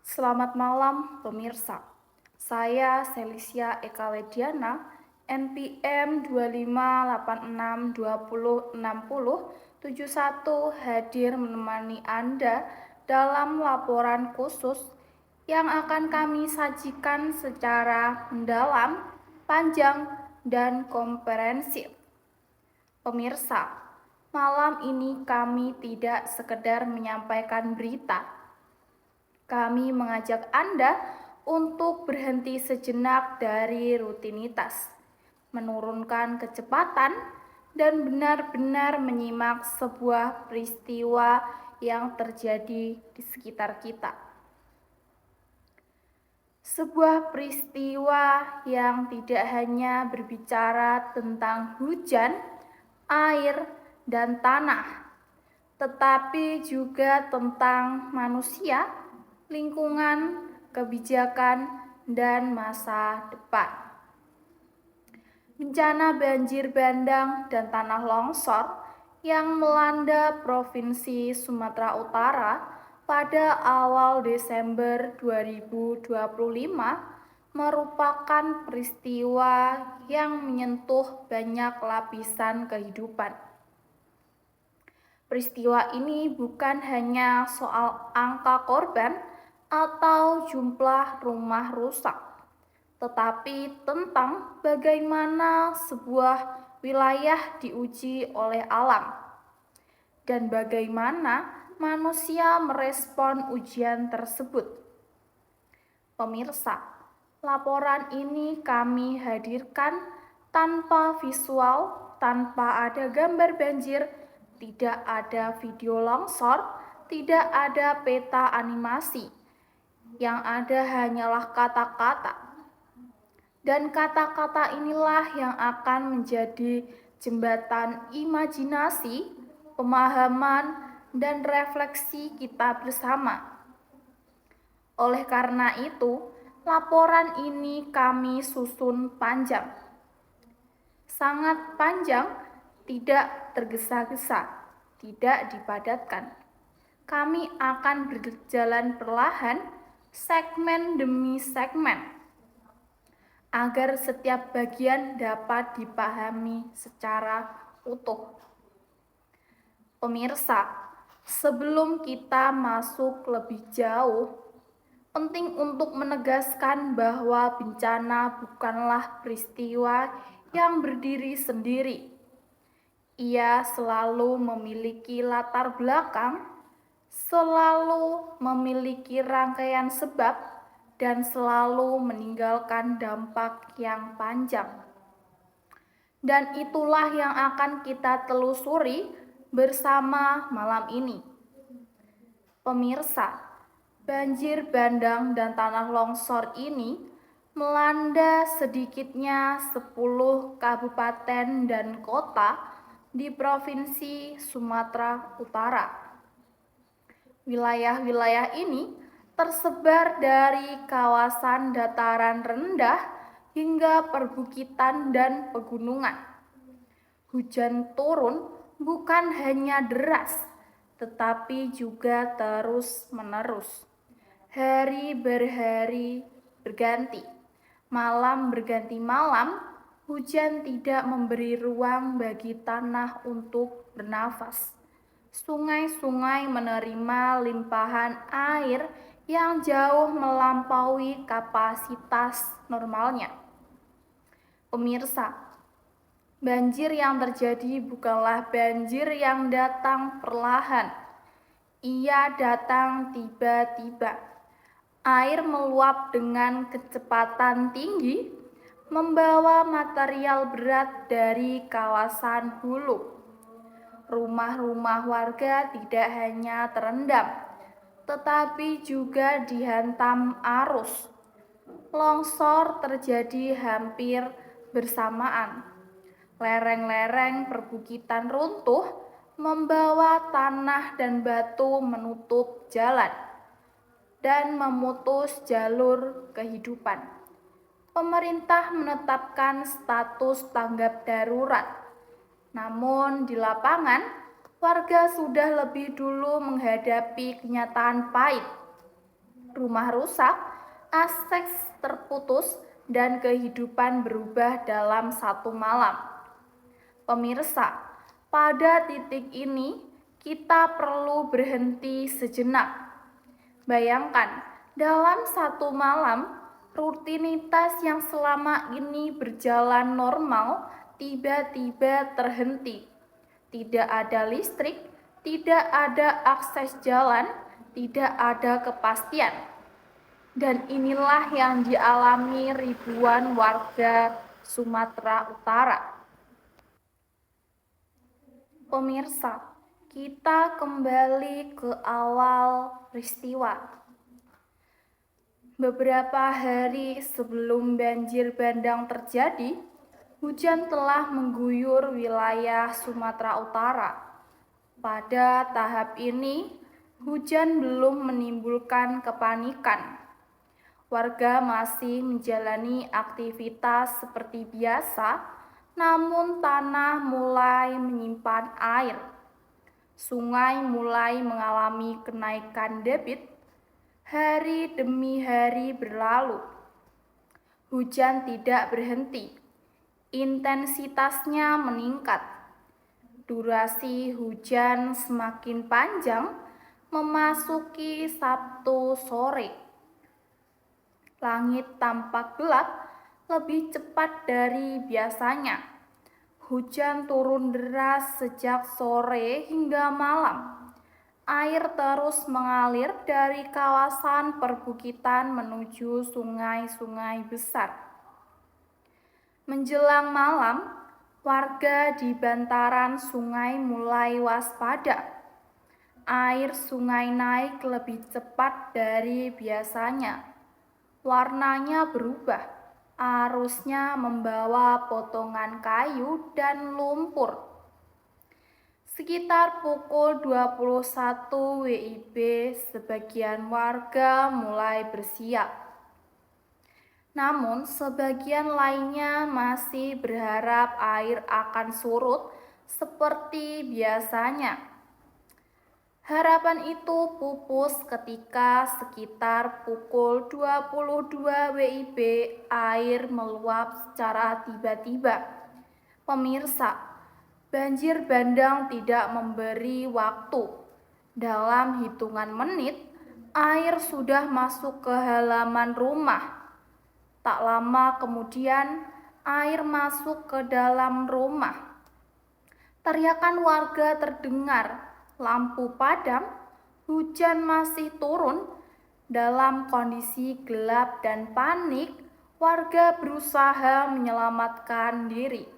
Selamat malam pemirsa. Saya Celisia Eka Wediana, NPM 2586206071 hadir menemani Anda dalam laporan khusus yang akan kami sajikan secara mendalam, panjang, dan komprehensif. Pemirsa, malam ini kami tidak sekedar menyampaikan berita. Kami mengajak Anda untuk berhenti sejenak dari rutinitas, menurunkan kecepatan, dan benar-benar menyimak sebuah peristiwa yang terjadi di sekitar kita. Sebuah peristiwa yang tidak hanya berbicara tentang hujan, air, dan tanah, tetapi juga tentang manusia, lingkungan, kebijakan, dan masa depan. Bencana banjir bandang dan tanah longsor yang melanda Provinsi Sumatera Utara pada awal Desember 2025 merupakan peristiwa yang menyentuh banyak lapisan kehidupan. Peristiwa ini bukan hanya soal angka korban atau jumlah rumah rusak, tetapi tentang bagaimana sebuah wilayah diuji oleh alam dan bagaimana manusia merespon ujian tersebut. Pemirsa, laporan ini kami hadirkan tanpa visual, tanpa ada gambar banjir, tidak ada video longsor, tidak ada peta animasi. Yang ada hanyalah kata-kata. Dan kata-kata inilah yang akan menjadi jembatan imajinasi, pemahaman, dan refleksi kita bersama. Oleh karena itu, laporan ini kami susun panjang. Sangat panjang, tidak tergesa-gesa, tidak dipadatkan. Kami akan berjalan perlahan, segmen demi segmen, agar setiap bagian dapat dipahami secara utuh. Pemirsa, sebelum kita masuk lebih jauh, penting untuk menegaskan bahwa bencana bukanlah peristiwa yang berdiri sendiri. Ia selalu memiliki latar belakang, selalu memiliki rangkaian sebab, dan selalu meninggalkan dampak yang panjang. Dan itulah yang akan kita telusuri bersama malam ini. Pemirsa, banjir bandang dan tanah longsor ini melanda sedikitnya 10 kabupaten dan kota di Provinsi Sumatera Utara. Wilayah-wilayah ini tersebar dari kawasan dataran rendah hingga perbukitan dan pegunungan. Hujan turun bukan hanya deras, tetapi juga terus-menerus. Hari berhari berganti, malam berganti malam, hujan tidak memberi ruang bagi tanah untuk bernafas. Sungai-sungai menerima limpahan air yang jauh melampaui kapasitas normalnya. Pemirsa, banjir yang terjadi bukanlah banjir yang datang perlahan. Ia datang tiba-tiba. Air meluap dengan kecepatan tinggi, membawa material berat dari kawasan hulu. Rumah-rumah warga tidak hanya terendam, tetapi juga dihantam arus. Longsor terjadi hampir bersamaan. Lereng-lereng perbukitan runtuh, membawa tanah dan batu menutup jalan dan memutus jalur kehidupan. Pemerintah menetapkan status tanggap darurat. Namun di lapangan, warga sudah lebih dulu menghadapi kenyataan pahit. Rumah rusak, akses terputus, dan kehidupan berubah dalam satu malam. Pemirsa, pada titik ini kita perlu berhenti sejenak. Bayangkan, dalam satu malam, rutinitas yang selama ini berjalan normal tiba-tiba terhenti. Tidak ada listrik, tidak ada akses jalan, tidak ada kepastian. Dan inilah yang dialami ribuan warga Sumatera Utara. Pemirsa, kita kembali ke awal peristiwa. Beberapa hari sebelum banjir bandang terjadi, hujan telah mengguyur wilayah Sumatera Utara. Pada tahap ini, hujan belum menimbulkan kepanikan. Warga masih menjalani aktivitas seperti biasa, namun tanah mulai menyimpan air. Sungai mulai mengalami kenaikan debit. Hari demi hari berlalu. Hujan tidak berhenti. Intensitasnya meningkat. Durasi hujan semakin panjang, memasuki Sabtu sore. Langit tampak gelap lebih cepat dari biasanya. Hujan turun deras sejak sore hingga malam. Air terus mengalir dari kawasan perbukitan menuju sungai-sungai besar. Menjelang malam, warga di bantaran sungai mulai waspada. Air sungai naik lebih cepat dari biasanya. Warnanya berubah, arusnya membawa potongan kayu dan lumpur. Sekitar pukul 21 WIB, sebagian warga mulai bersiap. Namun, sebagian lainnya masih berharap air akan surut seperti biasanya. Harapan itu pupus ketika sekitar pukul 22 WIB air meluap secara tiba-tiba. Pemirsa, banjir bandang tidak memberi waktu. Dalam hitungan menit, air sudah masuk ke halaman rumah. Tak lama kemudian, air masuk ke dalam rumah. Teriakan warga terdengar. Lampu padam, hujan masih turun. Dalam kondisi gelap dan panik, warga berusaha menyelamatkan diri.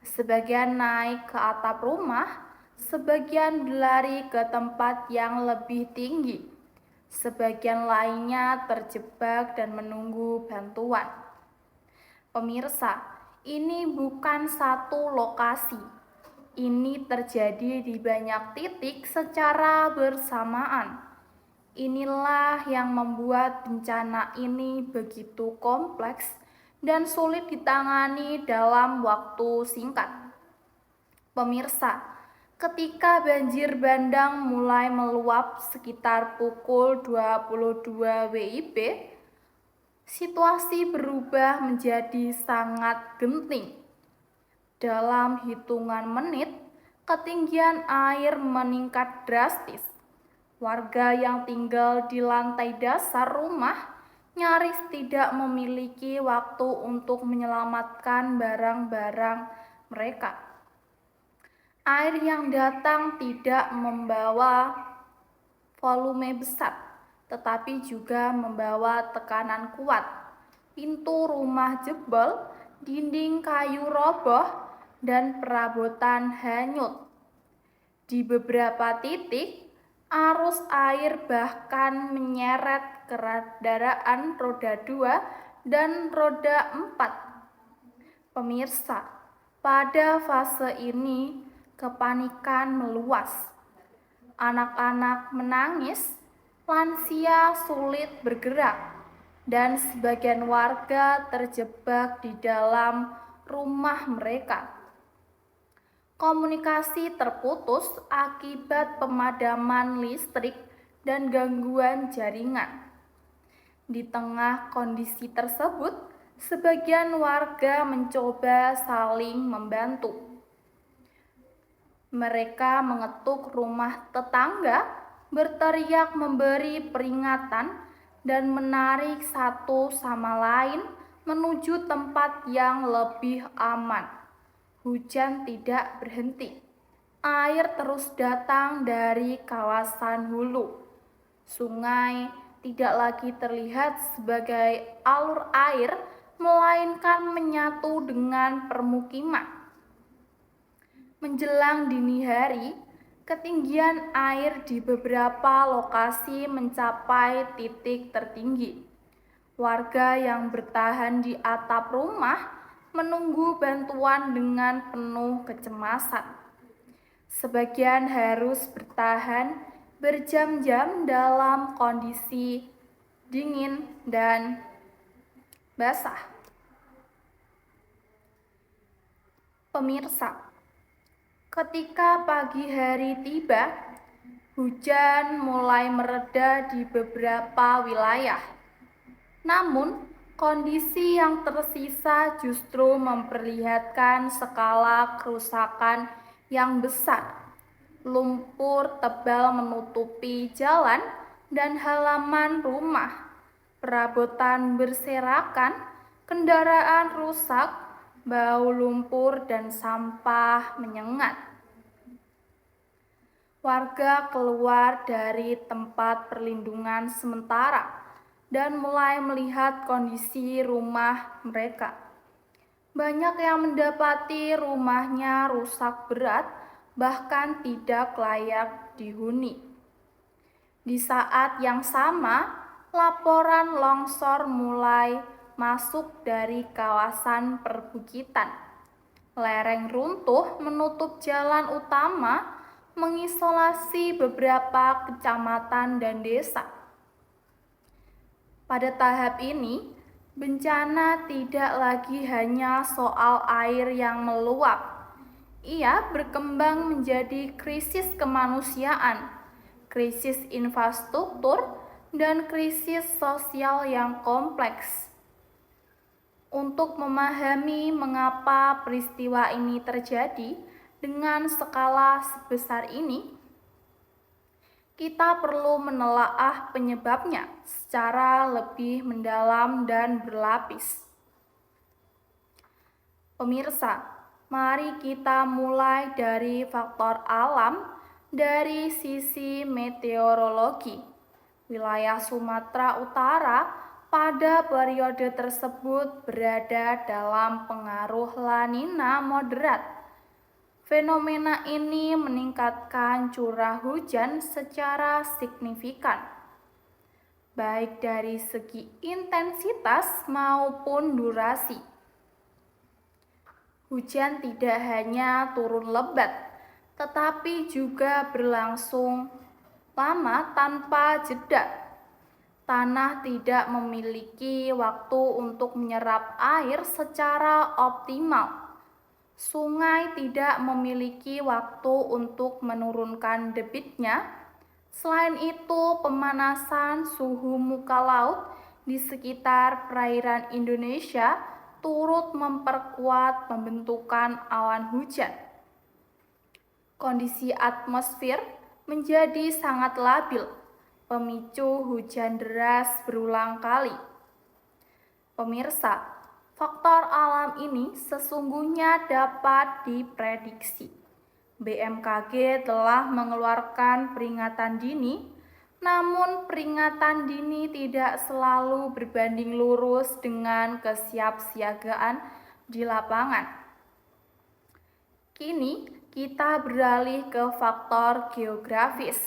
Sebagian naik ke atap rumah, sebagian berlari ke tempat yang lebih tinggi. Sebagian lainnya terjebak dan menunggu bantuan. Pemirsa, ini bukan satu lokasi. Ini terjadi di banyak titik secara bersamaan. Inilah yang membuat bencana ini begitu kompleks dan sulit ditangani dalam waktu singkat. Pemirsa, ketika banjir bandang mulai meluap sekitar pukul 22 WIB, situasi berubah menjadi sangat genting. Dalam hitungan menit, ketinggian air meningkat drastis. Warga yang tinggal di lantai dasar rumah nyaris tidak memiliki waktu untuk menyelamatkan barang-barang mereka. Air yang datang tidak membawa volume besar, tetapi juga membawa tekanan kuat. Pintu rumah jebol, dinding kayu roboh, dan perabotan hanyut. Di beberapa titik, arus air bahkan menyeret kendaraan roda 2 dan roda 4. Pemirsa, pada fase ini kepanikan meluas. Anak-anak menangis, lansia sulit bergerak, dan sebagian warga terjebak di dalam rumah mereka. Komunikasi terputus akibat pemadaman listrik dan gangguan jaringan. Di tengah kondisi tersebut, sebagian warga mencoba saling membantu. Mereka mengetuk rumah tetangga, berteriak memberi peringatan, dan menarik satu sama lain menuju tempat yang lebih aman. Hujan tidak berhenti. Air terus datang dari kawasan hulu. Sungai tidak lagi terlihat sebagai alur air, melainkan menyatu dengan permukiman. Menjelang dini hari, ketinggian air di beberapa lokasi mencapai titik tertinggi. Warga yang bertahan di atap rumah menunggu bantuan dengan penuh kecemasan. Sebagian harus bertahan berjam-jam dalam kondisi dingin dan basah. Pemirsa, ketika pagi hari tiba, hujan mulai mereda di beberapa wilayah. Namun, kondisi yang tersisa justru memperlihatkan skala kerusakan yang besar. Lumpur tebal menutupi jalan dan halaman rumah. Perabotan berserakan, kendaraan rusak, bau lumpur dan sampah menyengat. Warga keluar dari tempat perlindungan sementara dan mulai melihat kondisi rumah mereka. Banyak yang mendapati rumahnya rusak berat, bahkan tidak layak dihuni. Di saat yang sama, laporan longsor mulai masuk dari kawasan perbukitan. Lereng runtuh menutup jalan utama, mengisolasi beberapa kecamatan dan desa. Pada tahap ini, bencana tidak lagi hanya soal air yang meluap. Ia berkembang menjadi krisis kemanusiaan, krisis infrastruktur, dan krisis sosial yang kompleks. Untuk memahami mengapa peristiwa ini terjadi dengan skala sebesar ini, kita perlu menelaah penyebabnya secara lebih mendalam dan berlapis. Pemirsa, mari kita mulai dari faktor alam dari sisi meteorologi. Wilayah Sumatera Utara pada periode tersebut berada dalam pengaruh La Nina moderat. Fenomena ini meningkatkan curah hujan secara signifikan, baik dari segi intensitas maupun durasi. Hujan tidak hanya turun lebat, tetapi juga berlangsung lama tanpa jeda. Tanah tidak memiliki waktu untuk menyerap air secara optimal. Sungai tidak memiliki waktu untuk menurunkan debitnya. Selain itu, pemanasan suhu muka laut di sekitar perairan Indonesia turut memperkuat pembentukan awan hujan. Kondisi atmosfer menjadi sangat labil, pemicu hujan deras berulang kali. Pemirsa, faktor alam ini sesungguhnya dapat diprediksi. BMKG telah mengeluarkan peringatan dini, namun peringatan dini tidak selalu berbanding lurus dengan kesiapsiagaan di lapangan. Kini kita beralih ke faktor geografis.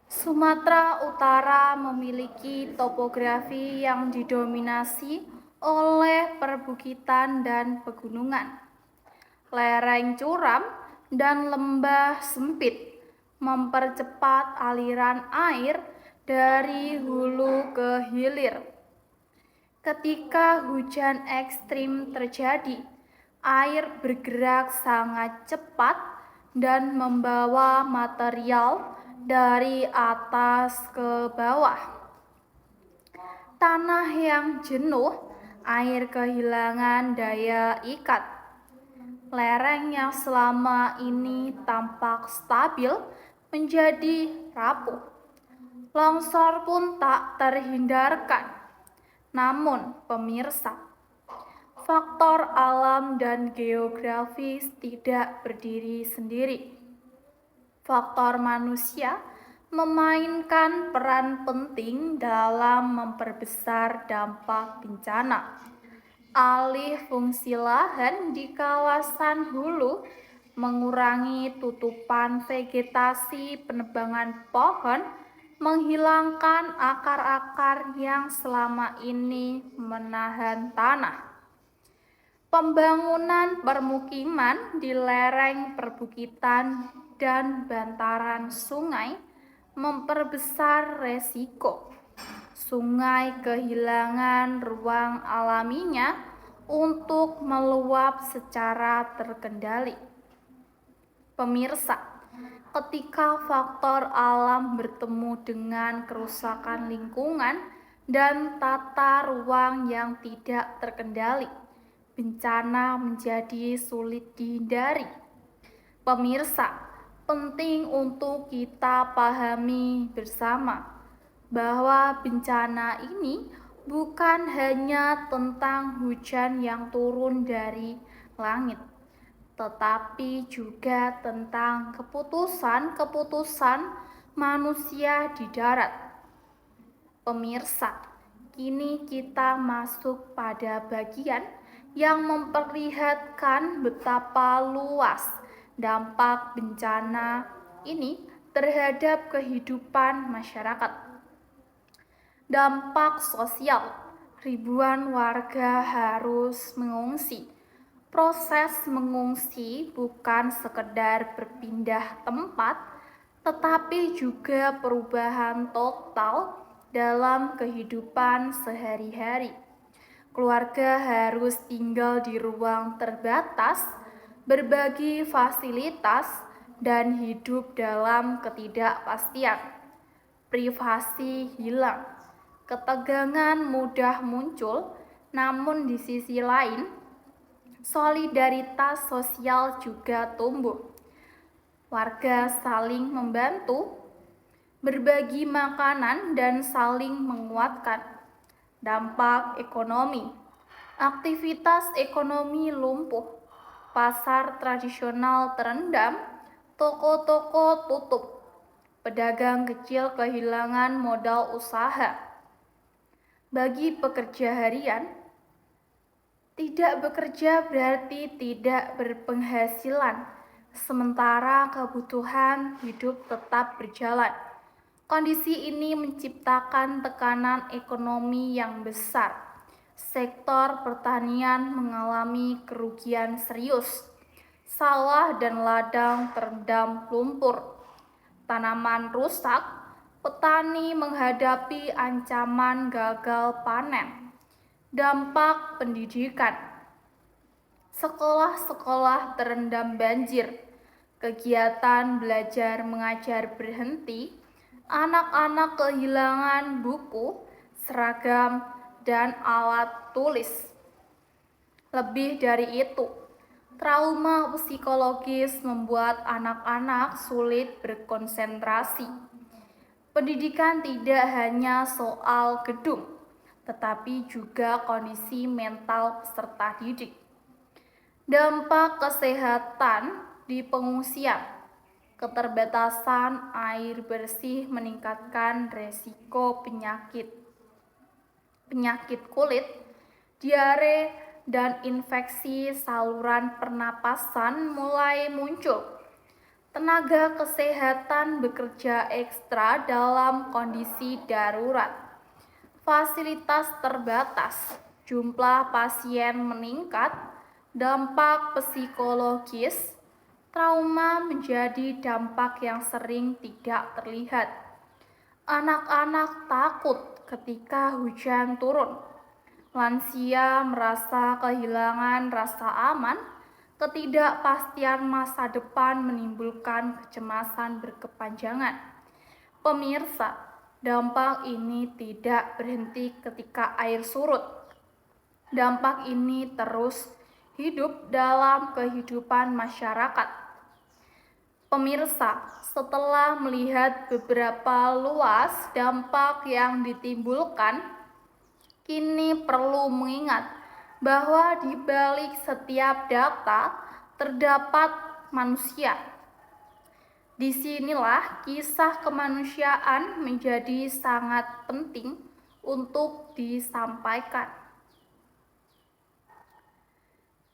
Sumatera Utara memiliki topografi yang didominasi oleh perbukitan dan pegunungan. Lereng curam dan lembah sempit mempercepat aliran air dari hulu ke hilir. Ketika hujan ekstrim terjadi, air bergerak sangat cepat dan membawa material dari atas ke bawah. Tanah yang jenuh, air kehilangan daya ikat. Lereng yang selama ini tampak stabil menjadi rapuh. Longsor pun tak terhindarkan. Namun, pemirsa, faktor alam dan geografis tidak berdiri sendiri. Faktor manusia memainkan peran penting dalam memperbesar dampak bencana. Alih fungsi lahan di kawasan hulu, mengurangi tutupan vegetasi, penebangan pohon, menghilangkan akar-akar yang selama ini menahan tanah. Pembangunan permukiman di lereng perbukitan dan bantaran sungai memperbesar resiko. Sungai kehilangan ruang alaminya untuk meluap secara terkendali. Pemirsa, ketika faktor alam bertemu dengan kerusakan lingkungan dan tata ruang yang tidak terkendali, bencana menjadi sulit dihindari. Pemirsa, penting untuk kita pahami bersama bahwa bencana ini bukan hanya tentang hujan yang turun dari langit, tetapi juga tentang keputusan-keputusan manusia di darat. Pemirsa, kini kita masuk pada bagian yang memperlihatkan betapa luas dampak bencana ini terhadap kehidupan masyarakat. Dampak sosial, ribuan warga harus mengungsi. Proses mengungsi bukan sekedar berpindah tempat, tetapi juga perubahan total dalam kehidupan sehari-hari. Keluarga harus tinggal di ruang terbatas, berbagi fasilitas, dan hidup dalam ketidakpastian. Privasi hilang, ketegangan mudah muncul, namun di sisi lain, solidaritas sosial juga tumbuh. Warga saling membantu, berbagi makanan, dan saling menguatkan. Dampak ekonomi, aktivitas ekonomi lumpuh, pasar tradisional terendam, toko-toko tutup, pedagang kecil kehilangan modal usaha. Bagi pekerja harian, tidak bekerja berarti tidak berpenghasilan, sementara kebutuhan hidup tetap berjalan. Kondisi ini menciptakan tekanan ekonomi yang besar. Sektor pertanian mengalami kerugian serius. Sawah dan ladang terendam lumpur. Tanaman rusak, petani menghadapi ancaman gagal panen. Dampak pendidikan, sekolah-sekolah terendam banjir, kegiatan belajar mengajar berhenti, anak-anak kehilangan buku, seragam, dan alat tulis. Lebih dari itu, trauma psikologis membuat anak-anak sulit berkonsentrasi. Pendidikan tidak hanya soal gedung, tetapi juga kondisi mental peserta didik. Dampak kesehatan di pengungsian, keterbatasan air bersih meningkatkan resiko penyakit kulit, diare, dan infeksi saluran pernapasan mulai muncul. Tenaga kesehatan bekerja ekstra dalam kondisi darurat. Fasilitas terbatas, jumlah pasien meningkat, dampak psikologis, trauma menjadi dampak yang sering tidak terlihat. Anak-anak takut ketika hujan turun. Lansia merasa kehilangan rasa aman. Ketidakpastian masa depan menimbulkan kecemasan berkepanjangan. Pemirsa, Dampak ini tidak berhenti ketika air surut. Dampak ini terus hidup dalam kehidupan masyarakat. Pemirsa, setelah melihat beberapa luas dampak yang ditimbulkan, kini perlu mengingat bahwa di balik setiap data terdapat manusia. Disinilah kisah kemanusiaan menjadi sangat penting untuk disampaikan.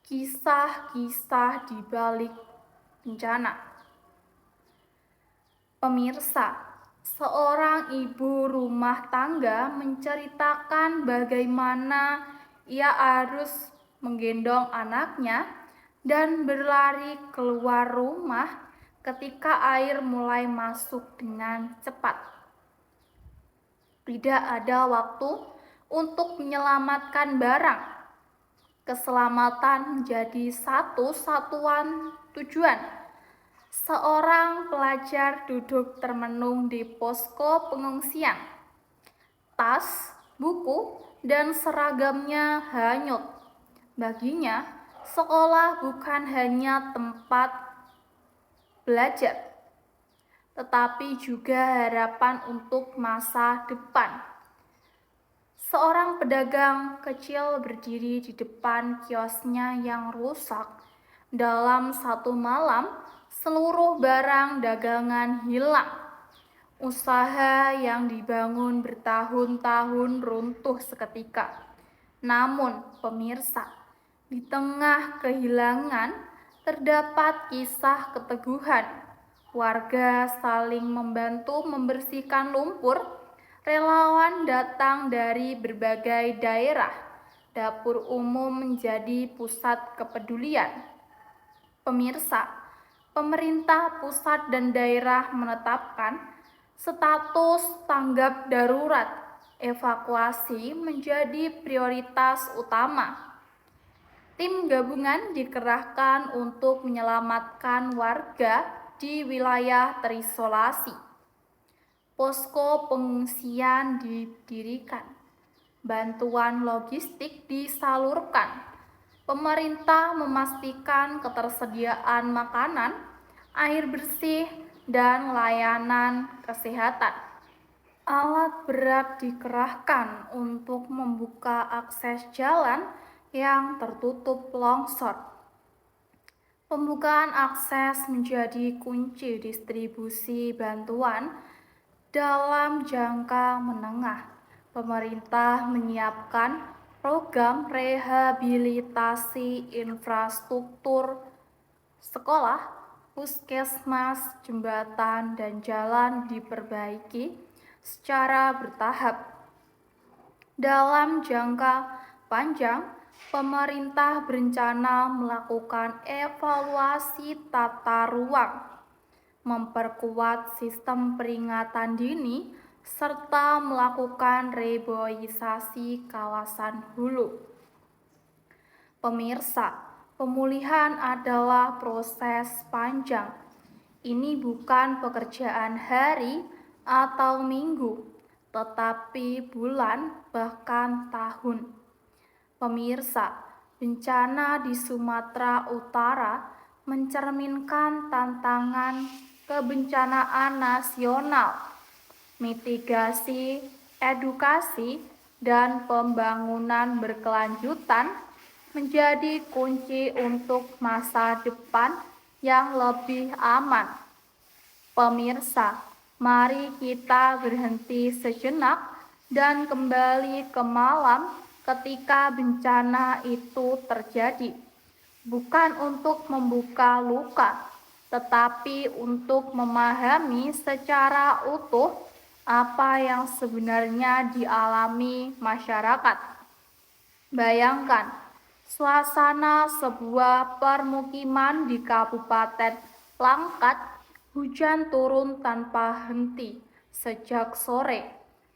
Kisah-kisah di balik bencana. Pemirsa, seorang ibu rumah tangga menceritakan bagaimana ia harus menggendong anaknya dan berlari keluar rumah ketika air mulai masuk dengan cepat. Tidak ada waktu untuk menyelamatkan barang. Keselamatan menjadi satu-satuan tujuan. Seorang pelajar duduk termenung di posko pengungsian. Tas, buku, dan seragamnya hanyut. Baginya, sekolah bukan hanya tempat belajar, tetapi juga harapan untuk masa depan. Seorang pedagang kecil berdiri di depan kiosnya yang rusak. Dalam satu malam, seluruh barang dagangan hilang. Usaha yang dibangun bertahun-tahun runtuh seketika. Namun, pemirsa, di tengah kehilangan terdapat kisah keteguhan. Warga saling membantu membersihkan lumpur. Relawan datang dari berbagai daerah. Dapur umum menjadi pusat kepedulian. Pemirsa, pemerintah pusat dan daerah menetapkan status tanggap darurat. Evakuasi menjadi prioritas utama. Tim gabungan dikerahkan untuk menyelamatkan warga di wilayah terisolasi. Posko pengungsian didirikan. Bantuan logistik disalurkan. Pemerintah memastikan ketersediaan makanan, air bersih, dan layanan kesehatan. Alat berat dikerahkan untuk membuka akses jalan yang tertutup longsor. Pembukaan akses menjadi kunci distribusi bantuan dalam jangka menengah. Pemerintah menyiapkan program rehabilitasi infrastruktur sekolah, puskesmas, jembatan, dan jalan diperbaiki secara bertahap. Dalam jangka panjang, pemerintah berencana melakukan evaluasi tata ruang, memperkuat sistem peringatan dini, serta melakukan reboisasi kawasan hulu. Pemirsa, pemulihan adalah proses panjang. Ini bukan pekerjaan hari atau minggu, tetapi bulan bahkan tahun. Pemirsa, bencana di Sumatera Utara mencerminkan tantangan kebencanaan nasional. Mitigasi, edukasi, dan pembangunan berkelanjutan menjadi kunci untuk masa depan yang lebih aman. Pemirsa, mari kita berhenti sejenak dan kembali ke malam ketika bencana itu terjadi. Bukan untuk membuka luka, tetapi untuk memahami secara utuh apa yang sebenarnya dialami masyarakat. Bayangkan suasana sebuah permukiman di Kabupaten Langkat, hujan turun tanpa henti sejak sore.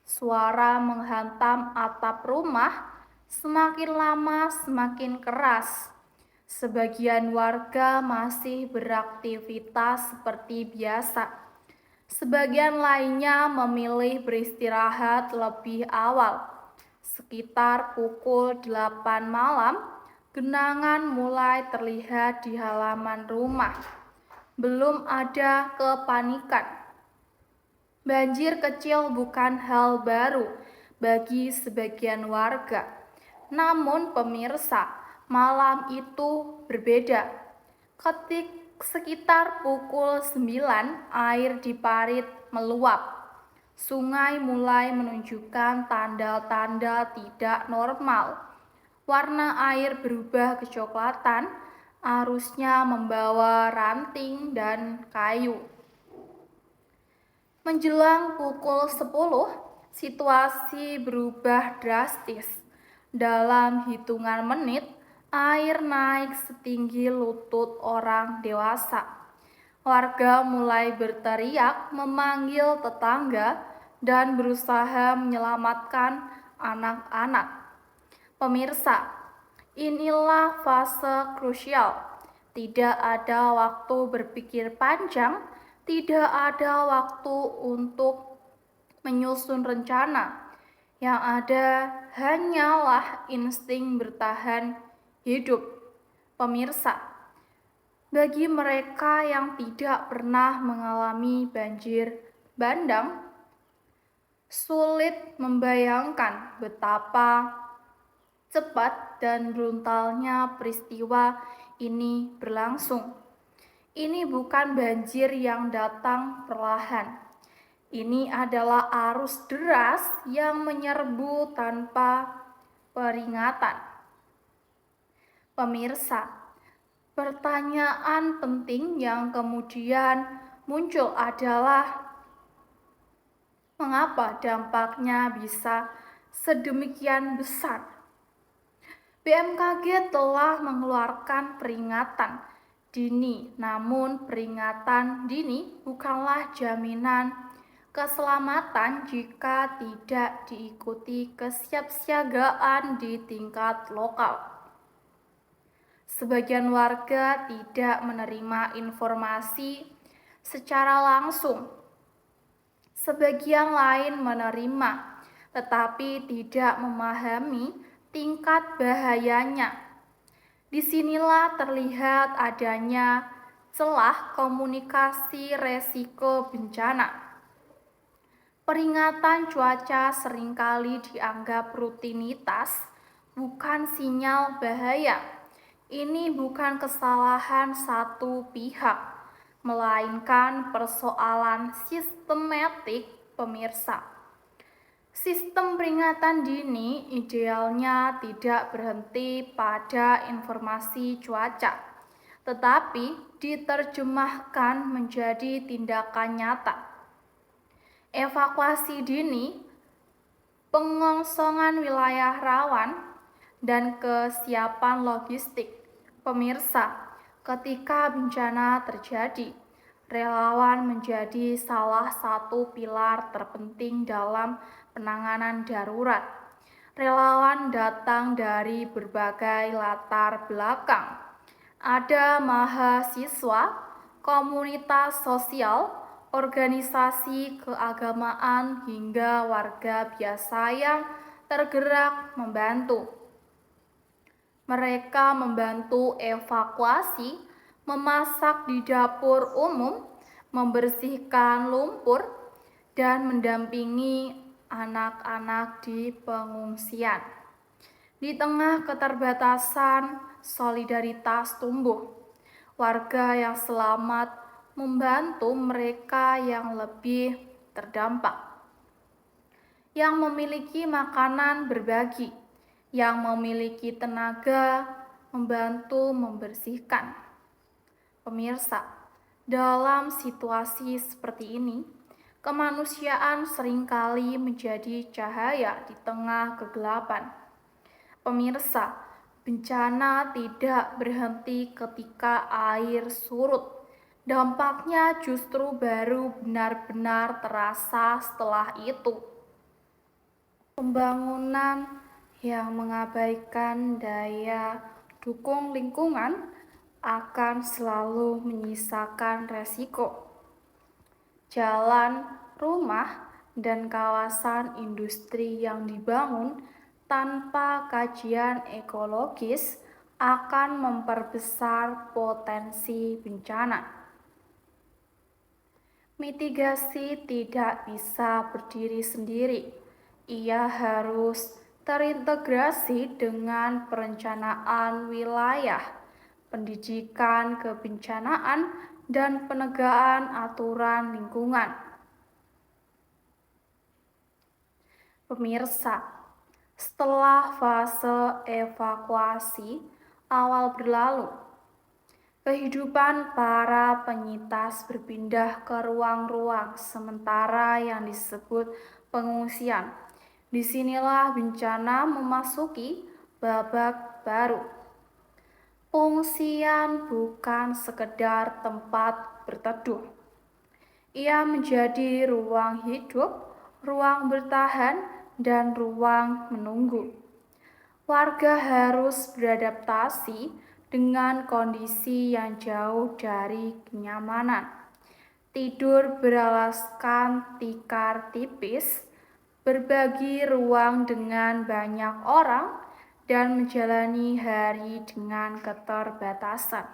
Suara menghantam atap rumah, semakin lama semakin keras. Sebagian warga masih beraktivitas seperti biasa. Sebagian lainnya memilih beristirahat lebih awal. Sekitar pukul 8 malam, genangan mulai terlihat di halaman rumah. Belum ada kepanikan. Banjir kecil bukan hal baru bagi sebagian warga. Namun pemirsa, malam itu berbeda. Sekitar pukul 9, air di parit meluap. Sungai mulai menunjukkan tanda-tanda tidak normal. Warna air berubah kecoklatan, arusnya membawa ranting dan kayu. Menjelang pukul 10, situasi berubah drastis. Dalam hitungan menit, air naik setinggi lutut orang dewasa. Warga mulai berteriak, memanggil tetangga, dan berusaha menyelamatkan anak-anak. Pemirsa, inilah fase krusial. Tidak ada waktu berpikir panjang, tidak ada waktu untuk menyusun rencana. Yang ada hanyalah insting bertahan hidup. Pemirsa, bagi mereka yang tidak pernah mengalami banjir bandang, sulit membayangkan betapa cepat dan brutalnya peristiwa ini berlangsung. Ini bukan banjir yang datang perlahan. Ini adalah arus deras yang menyerbu tanpa peringatan. Pemirsa, pertanyaan penting yang kemudian muncul adalah mengapa dampaknya bisa sedemikian besar? BMKG telah mengeluarkan peringatan dini, namun peringatan dini bukanlah jaminan keselamatan jika tidak diikuti kesiapsiagaan di tingkat lokal. Sebagian warga tidak menerima informasi secara langsung. Sebagian lain menerima, tetapi tidak memahami tingkat bahayanya. Disinilah terlihat adanya celah komunikasi resiko bencana. Peringatan cuaca seringkali dianggap rutinitas, bukan sinyal bahaya. Ini bukan kesalahan satu pihak, melainkan persoalan sistematik, pemirsa. Sistem peringatan dini idealnya tidak berhenti pada informasi cuaca, tetapi diterjemahkan menjadi tindakan nyata. Evakuasi dini, pengosongan wilayah rawan, dan kesiapan logistik. Pemirsa, ketika bencana terjadi, relawan menjadi salah satu pilar terpenting dalam penanganan darurat. Relawan datang dari berbagai latar belakang. Ada mahasiswa, komunitas sosial, organisasi keagamaan, hingga warga biasa yang tergerak membantu. Mereka membantu evakuasi, memasak di dapur umum, membersihkan lumpur, dan mendampingi anak-anak di pengungsian. Di tengah keterbatasan, solidaritas tumbuh. Warga yang selamat membantu mereka yang lebih terdampak. Yang memiliki makanan berbagi, yang memiliki tenaga membantu membersihkan. Pemirsa, dalam situasi seperti ini, kemanusiaan seringkali menjadi cahaya di tengah kegelapan. Pemirsa, bencana tidak berhenti ketika air surut. Dampaknya justru baru benar-benar terasa setelah itu. Pembangunan yang mengabaikan daya dukung lingkungan akan selalu menyisakan resiko. jalan, rumah, dan kawasan industri yang dibangun tanpa kajian ekologis akan memperbesar potensi bencana. Mitigasi tidak bisa berdiri sendiri. Ia harus terintegrasi dengan perencanaan wilayah, pendidikan kebencanaan, dan penegakan aturan lingkungan. Pemirsa, setelah fase evakuasi awal berlalu, kehidupan para penyintas berpindah ke ruang-ruang sementara yang disebut pengungsian. Disinilah bencana memasuki babak baru. Pengungsian bukan sekedar tempat berteduh. Ia menjadi ruang hidup, ruang bertahan, dan ruang menunggu. Warga harus beradaptasi dengan kondisi yang jauh dari kenyamanan. Tidur beralaskan tikar tipis, berbagi ruang dengan banyak orang, dan menjalani hari dengan keterbatasan.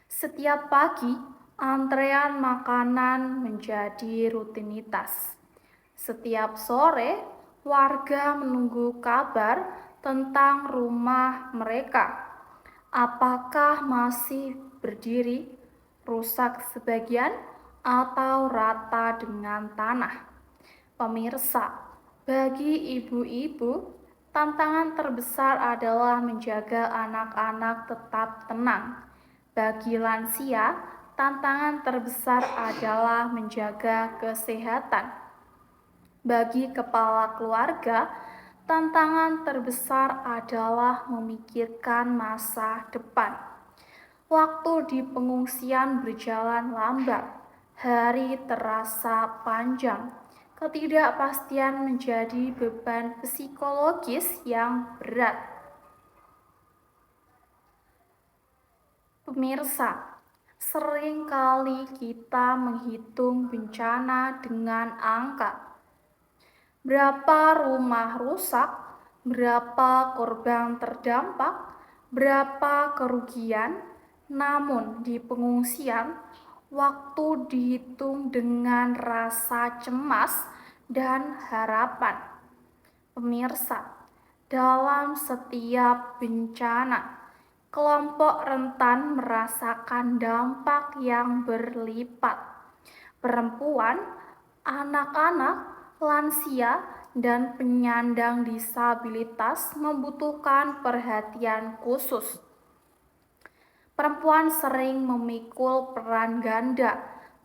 Setiap pagi, antrean makanan menjadi rutinitas. Setiap sore, warga menunggu kabar tentang rumah mereka. Apakah masih berdiri, rusak sebagian, atau rata dengan tanah? Pemirsa, bagi ibu-ibu, tantangan terbesar adalah menjaga anak-anak tetap tenang. Bagi lansia, tantangan terbesar adalah menjaga kesehatan. Bagi kepala keluarga, tantangan terbesar adalah memikirkan masa depan. Waktu di pengungsian berjalan lambat, hari terasa panjang. Ketidakpastian menjadi beban psikologis yang berat. Pemirsa, seringkali kita menghitung bencana dengan angka. Berapa rumah rusak, berapa korban terdampak, berapa kerugian. Namun di pengungsian, waktu dihitung dengan rasa cemas dan harapan. Pemirsa, dalam setiap bencana, kelompok rentan merasakan dampak yang berlipat. Perempuan, anak-anak, lansia, dan penyandang disabilitas membutuhkan perhatian khusus. Perempuan sering memikul peran ganda.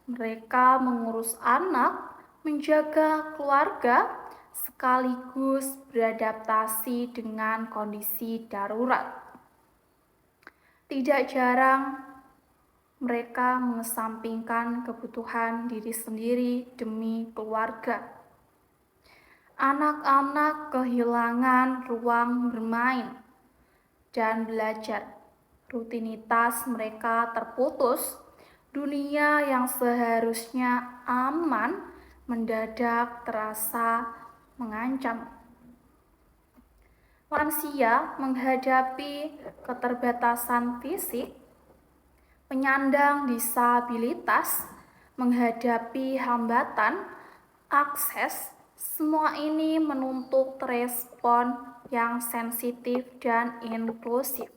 Mereka mengurus anak, menjaga keluarga, sekaligus beradaptasi dengan kondisi darurat. Tidak jarang mereka mengesampingkan kebutuhan diri sendiri demi keluarga. Anak-anak kehilangan ruang bermain dan belajar. Rutinitas mereka terputus. Dunia yang seharusnya aman mendadak terasa mengancam. Lansia menghadapi keterbatasan fisik, penyandang disabilitas menghadapi hambatan akses. Semua ini menuntut respon yang sensitif dan inklusif.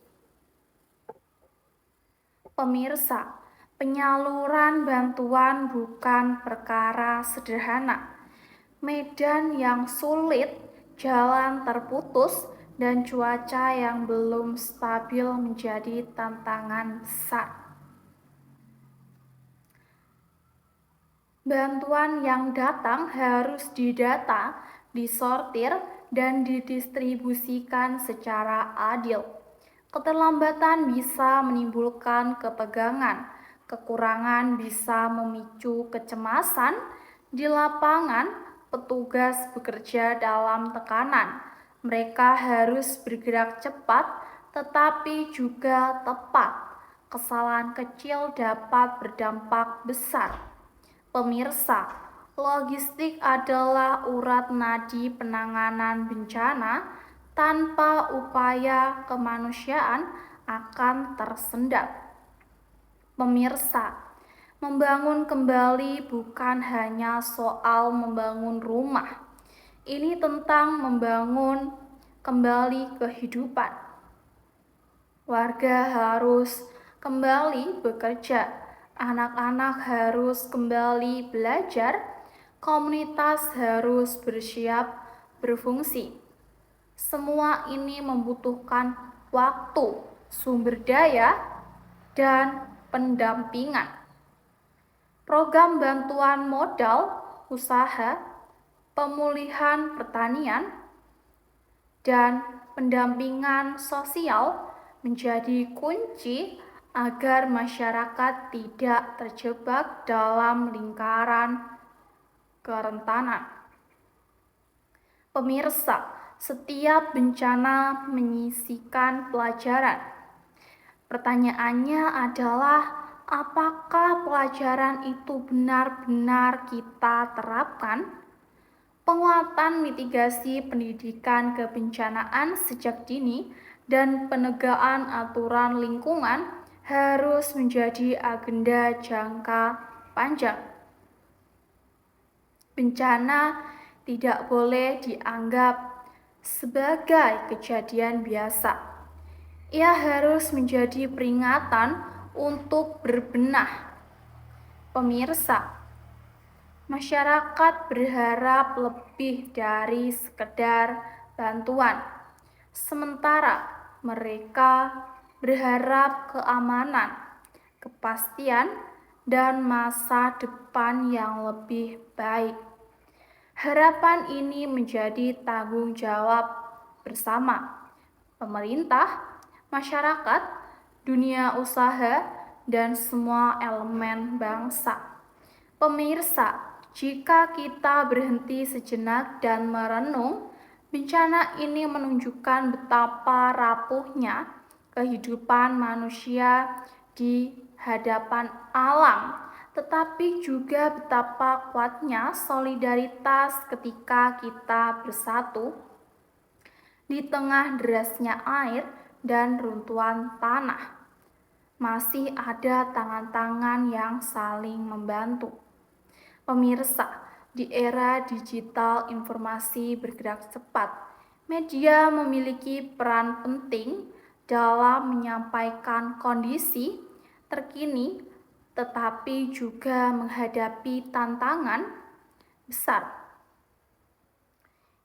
Pemirsa, penyaluran bantuan bukan perkara sederhana. Medan yang sulit, jalan terputus, dan cuaca yang belum stabil menjadi tantangan besar. Bantuan yang datang harus didata, disortir, dan didistribusikan secara adil. Keterlambatan bisa menimbulkan ketegangan, kekurangan bisa memicu kecemasan. Di lapangan, petugas bekerja dalam tekanan. Mereka harus bergerak cepat, tetapi juga tepat. Kesalahan kecil dapat berdampak besar. Pemirsa, logistik adalah urat nadi penanganan bencana. Tanpa upaya kemanusiaan akan tersendat. Pemirsa, membangun kembali bukan hanya soal membangun rumah. Ini tentang membangun kembali kehidupan. Warga harus kembali bekerja, anak-anak harus kembali belajar, komunitas harus bersiap berfungsi. Semua ini membutuhkan waktu, sumber daya, dan pendampingan. Program bantuan modal usaha, pemulihan pertanian, dan pendampingan sosial menjadi kunci agar masyarakat tidak terjebak dalam lingkaran kerentanan. Pemirsa, setiap bencana menyisikan pelajaran. Pertanyaannya adalah, apakah pelajaran itu benar-benar kita terapkan? Penguatan mitigasi pendidikan kebencanaan sejak dini dan penegakan aturan lingkungan harus menjadi agenda jangka panjang. Bencana tidak boleh dianggap sebagai kejadian biasa. Ia harus menjadi peringatan untuk berbenah. Pemirsa, masyarakat berharap lebih dari sekedar bantuan. Sementara mereka berharap keamanan, kepastian, dan masa depan yang lebih baik. Harapan ini menjadi tanggung jawab bersama pemerintah, masyarakat, dunia usaha, dan semua elemen bangsa. Pemirsa, jika kita berhenti sejenak dan merenung, bencana ini menunjukkan betapa rapuhnya kehidupan manusia di hadapan alam, tetapi juga betapa kuatnya solidaritas ketika kita bersatu di tengah derasnya air dan runtuhan tanah. Masih ada tangan-tangan yang saling membantu. Pemirsa, di era digital informasi bergerak cepat, media memiliki peran penting dalam menyampaikan kondisi terkini, tetapi juga menghadapi tantangan besar.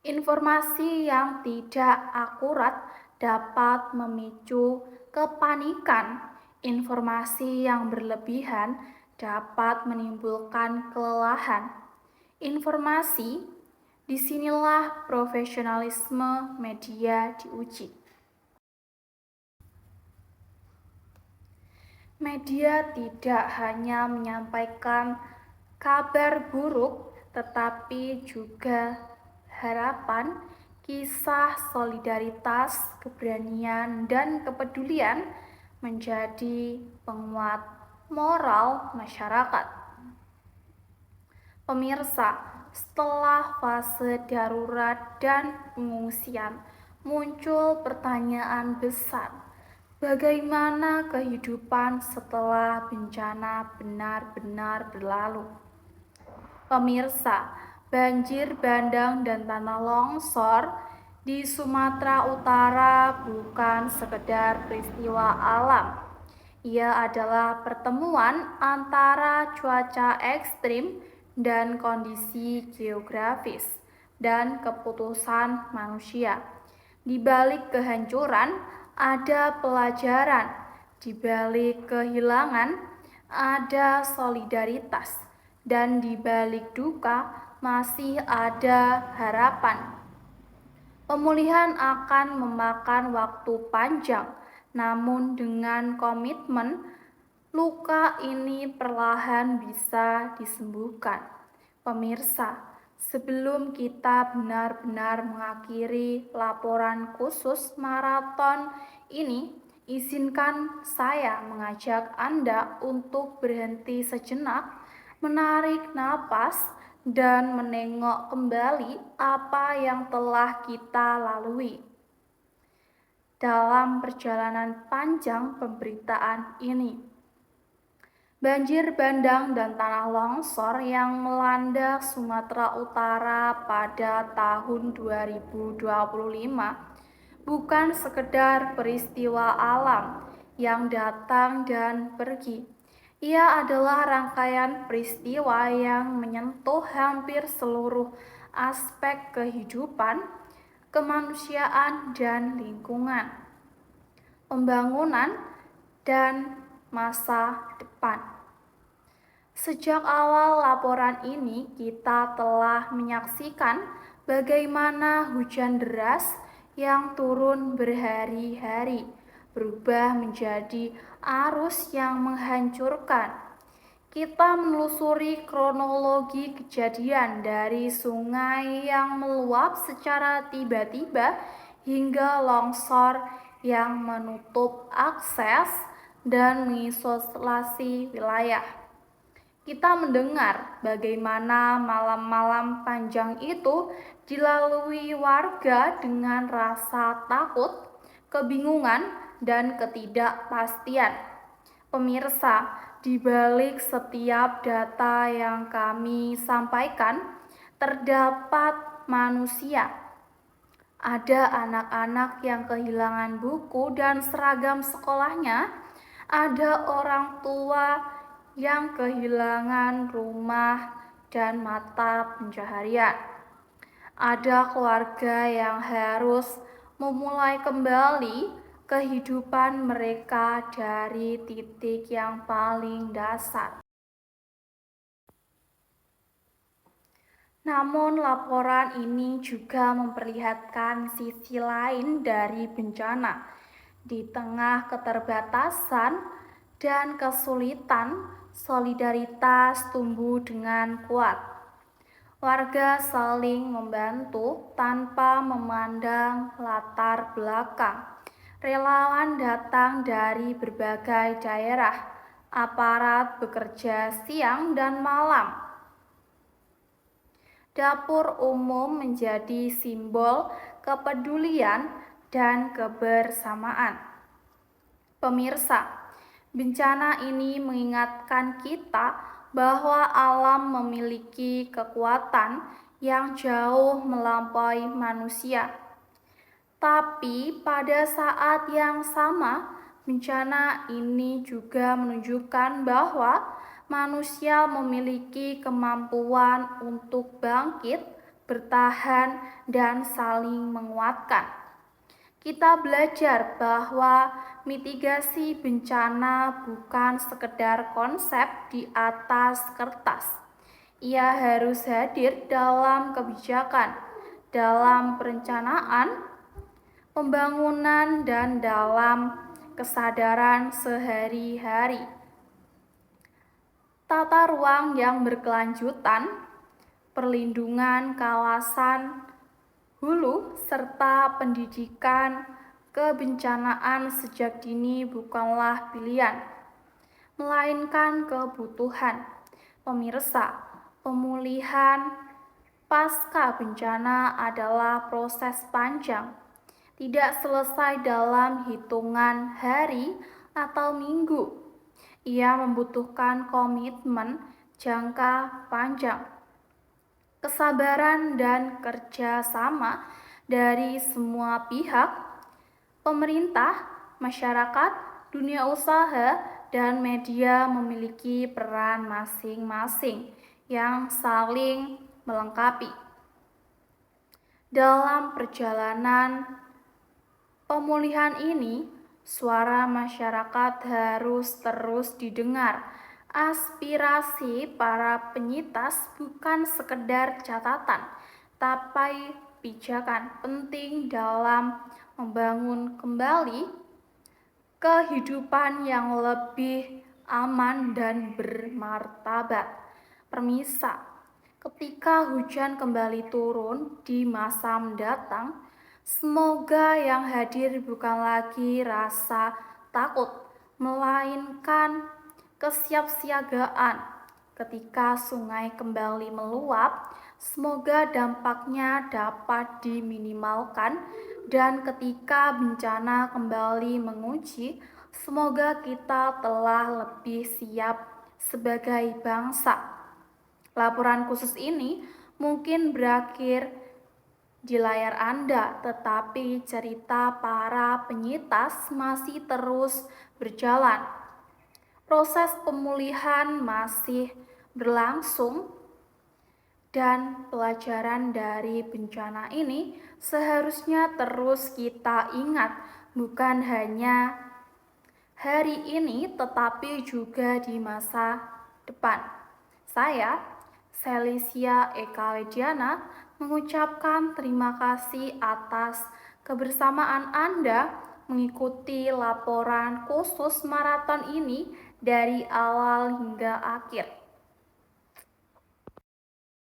Informasi yang tidak akurat dapat memicu kepanikan. Informasi yang berlebihan dapat menimbulkan kelelahan. Informasi, disinilah profesionalisme media diuji. Media tidak hanya menyampaikan kabar buruk, tetapi juga harapan, kisah solidaritas, keberanian, dan kepedulian menjadi penguat moral masyarakat. Pemirsa, setelah fase darurat dan pengungsian, muncul pertanyaan besar. Bagaimana kehidupan setelah bencana benar-benar berlalu? Pemirsa, banjir bandang dan tanah longsor di Sumatera Utara bukan sekedar peristiwa alam. Ia adalah pertemuan antara cuaca ekstrim dan kondisi geografis dan keputusan manusia. Di balik kehancuran ada pelajaran, di balik kehilangan ada solidaritas, dan di balik duka masih ada harapan. Pemulihan akan memakan waktu panjang, namun dengan komitmen, luka ini perlahan bisa disembuhkan. Pemirsa, sebelum kita benar-benar mengakhiri laporan khusus maraton ini, izinkan saya mengajak Anda untuk berhenti sejenak menarik napas, dan menengok kembali apa yang telah kita lalui dalam perjalanan panjang pemberitaan ini. Banjir bandang dan tanah longsor yang melanda Sumatera Utara pada tahun 2025 bukan sekedar peristiwa alam yang datang dan pergi. Ia adalah rangkaian peristiwa yang menyentuh hampir seluruh aspek kehidupan, kemanusiaan, dan lingkungan, pembangunan, dan masa depan. Sejak awal laporan ini, kita telah menyaksikan bagaimana hujan deras yang turun berhari-hari berubah menjadi arus yang menghancurkan. Kita menelusuri kronologi kejadian dari sungai yang meluap secara tiba-tiba hingga longsor yang menutup akses dan mengisolasi wilayah. Kita mendengar bagaimana malam-malam panjang itu dilalui warga dengan rasa takut, kebingungan, dan ketidakpastian. Pemirsa, di balik setiap data yang kami sampaikan, terdapat manusia. Ada anak-anak yang kehilangan buku dan seragam sekolahnya, ada orang tua yang kehilangan rumah dan mata pencaharian. Ada keluarga yang harus memulai kembali kehidupan mereka dari titik yang paling dasar. Namun laporan ini juga memperlihatkan sisi lain dari bencana. Di tengah keterbatasan dan kesulitan, solidaritas tumbuh dengan kuat. Warga saling membantu tanpa memandang latar belakang. Relawan datang dari berbagai daerah. Aparat bekerja siang dan malam. Dapur umum menjadi simbol kepedulian dan kebersamaan. Pemirsa, bencana ini mengingatkan kita bahwa alam memiliki kekuatan yang jauh melampaui manusia. Tapi pada saat yang sama, bencana ini juga menunjukkan bahwa manusia memiliki kemampuan untuk bangkit, bertahan, dan saling menguatkan. Kita belajar bahwa mitigasi bencana bukan sekedar konsep di atas kertas. Ia harus hadir dalam kebijakan, dalam perencanaan, pembangunan, dan dalam kesadaran sehari-hari. Tata ruang yang berkelanjutan, perlindungan kawasan hulu, serta pendidikan kebencanaan sejak dini bukanlah pilihan, melainkan kebutuhan. Pemirsa, pemulihan pasca bencana adalah proses panjang, tidak selesai dalam hitungan hari atau minggu. Ia membutuhkan komitmen jangka panjang, kesabaran, dan kerja sama dari semua pihak, pemerintah, masyarakat, dunia usaha, dan media memiliki peran masing-masing yang saling melengkapi. Dalam perjalanan pemulihan ini, suara masyarakat harus terus didengar. Aspirasi para penyintas bukan sekedar catatan, tapi pijakan penting dalam membangun kembali kehidupan yang lebih aman dan bermartabat. Permisa, ketika hujan kembali turun di masa mendatang, semoga yang hadir bukan lagi rasa takut, melainkan kesiapsiagaan, ketika sungai kembali meluap, semoga dampaknya dapat diminimalkan, dan ketika bencana kembali menguji, semoga kita telah lebih siap sebagai bangsa. Laporan khusus ini mungkin berakhir di layar Anda, tetapi cerita para penyitas masih terus berjalan. Proses pemulihan masih berlangsung, dan pelajaran dari bencana ini seharusnya terus kita ingat, bukan hanya hari ini tetapi juga di masa depan. Saya, Celestia Eka Wediana, mengucapkan terima kasih atas kebersamaan Anda mengikuti laporan khusus maraton ini dari awal hingga akhir.